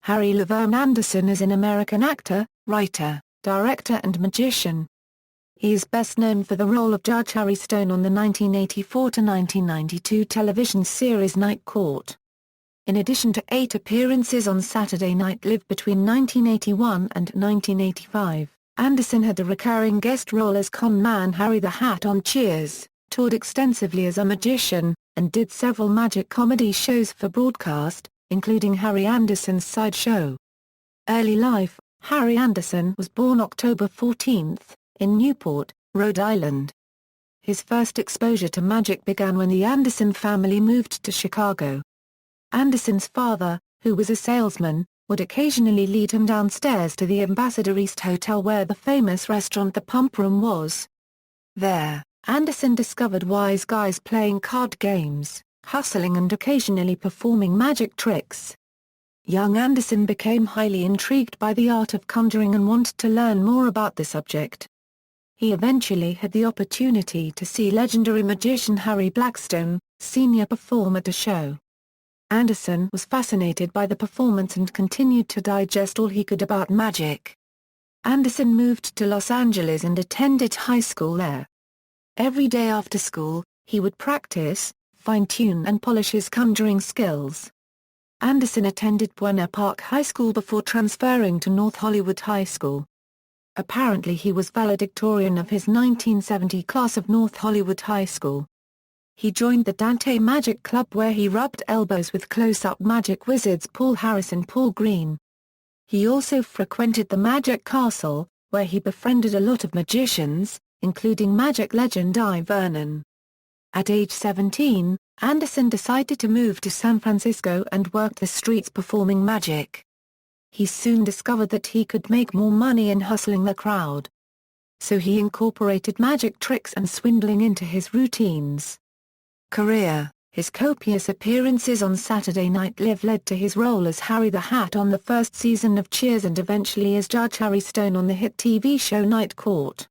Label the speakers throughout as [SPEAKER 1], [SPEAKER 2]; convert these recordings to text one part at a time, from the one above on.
[SPEAKER 1] Laverne Anderson is an American actor, writer, director and magician. He is best known for the role of Judge Harry Stone on the 1984-1992 television series Night Court. In addition to 8 appearances on Saturday Night Live between 1981 and 1985, Anderson had a recurring guest role as con man Harry the Hat on Cheers, toured extensively as a magician, and did several magic comedy shows for broadcast, including Harry Anderson's Sideshow. Early life: Harry Anderson was born October 14, in Newport, Rhode Island. His first exposure to magic began when the Anderson family moved to Chicago. Anderson's father, who was a salesman, would occasionally lead him downstairs to the Ambassador East Hotel where the famous restaurant The Pump Room was. There, Anderson discovered wise guys playing card games, hustling and occasionally performing magic tricks. Young Anderson became highly intrigued by the art of conjuring and wanted to learn more about the subject. He eventually had the opportunity to see legendary magician Harry Blackstone, Sr. perform at a show. Anderson was fascinated by the performance and continued to digest all he could about magic. Anderson moved to Los Angeles and attended high school there. Every day after school, he would practice, fine-tune and polish his conjuring skills. Anderson attended Buena Park High School before transferring to North Hollywood High School. Apparently he was valedictorian of his 1970 class of North Hollywood High School. He joined the Dante Magic Club where he rubbed elbows with close-up magic wizards Paul Harris and Paul Green. He also frequented the Magic Castle, where he befriended a lot of magicians, including magic legend Di Vernon. At age 17, Anderson decided to move to San Francisco and worked the streets performing magic. He soon discovered that he could make more money in hustling the crowd. So he incorporated magic tricks and swindling into his routines. Career: his copious appearances on Saturday Night Live led to his role as Harry the Hat on the first season of Cheers and eventually as Judge Harry Stone on the hit TV show Night Court.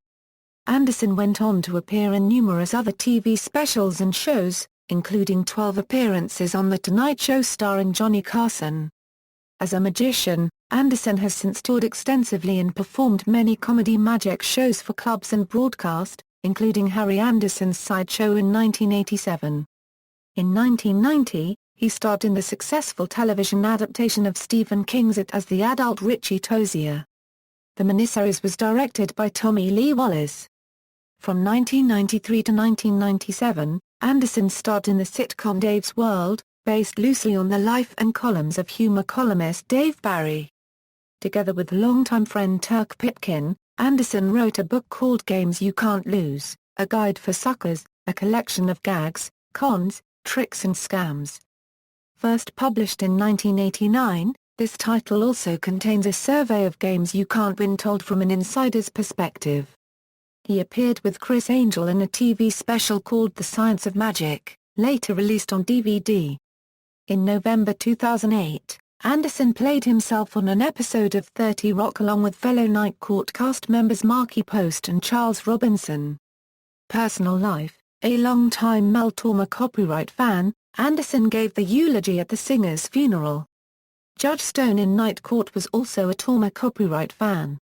[SPEAKER 1] Anderson went on to appear in numerous other TV specials and shows, including 12 appearances on The Tonight Show starring Johnny Carson. As a magician, Anderson has since toured extensively and performed many comedy magic shows for clubs and broadcast, including Harry Anderson's Sideshow in 1987. In 1990, he starred in the successful television adaptation of Stephen King's It as the adult Richie Tozier. The miniseries was directed by Tommy Lee Wallace. From 1993 to 1997, Anderson starred in the sitcom Dave's World, based loosely on the life and columns of humor columnist Dave Barry. Together with longtime friend Turk Pitkin, Anderson wrote a book called Games You Can't Lose, A Guide for Suckers, a collection of gags, cons, tricks and scams. First published in 1989, this title also contains a survey of games you can't win told from an insider's perspective. He appeared with Chris Angel in a TV special called The Science of Magic, later released on DVD. In November 2008, Anderson played himself on an episode of 30 Rock along with fellow Night Court cast members Marky Post and Charles Robinson. Personal life: a longtime Mel Torme copyright fan, Anderson gave the eulogy at the singer's funeral. Judge Stone in Night Court was also a Torme copyright fan.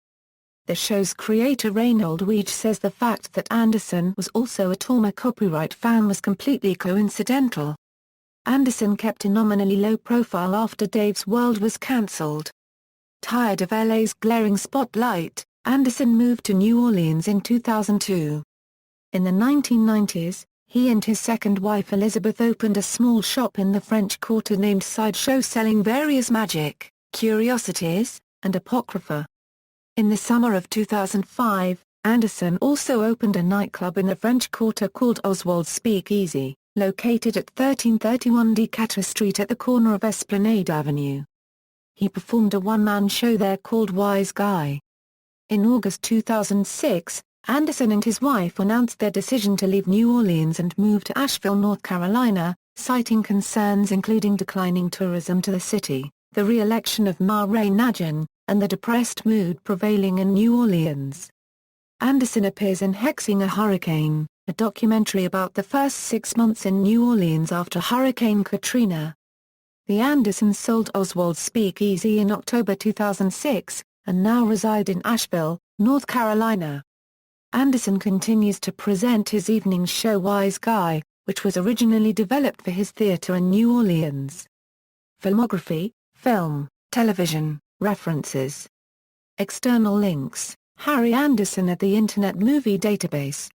[SPEAKER 1] The show's creator Reinhold Weege says the fact that Anderson was also a Torme copyright fan was completely coincidental. Anderson kept a nominally low profile after Dave's World was cancelled. Tired of LA's glaring spotlight, Anderson moved to New Orleans in 2002. In the 1990s, he and his second wife Elizabeth opened a small shop in the French Quarter named Sideshow selling various magic, curiosities, and apocrypha. In the summer of 2005, Anderson also opened a nightclub in the French Quarter called Oswald's Speakeasy, located at 1331 Decatur Street at the corner of Esplanade Avenue. He performed a one-man show there called Wise Guy. In August 2006, Anderson and his wife announced their decision to leave New Orleans and move to Asheville, North Carolina, citing concerns including declining tourism to the city, the re-election of Ma Rae Nagin, and the depressed mood prevailing in New Orleans. Anderson appears in Hexing a Hurricane, a documentary about the first 6 months in New Orleans after Hurricane Katrina. The Andersons sold Oswald's Speakeasy in October 2006, and now reside in Asheville, North Carolina. Anderson continues to present his evening show Wise Guy, which was originally developed for his theater in New Orleans. Filmography, film, television, references. External links: Harry Anderson at the Internet Movie Database.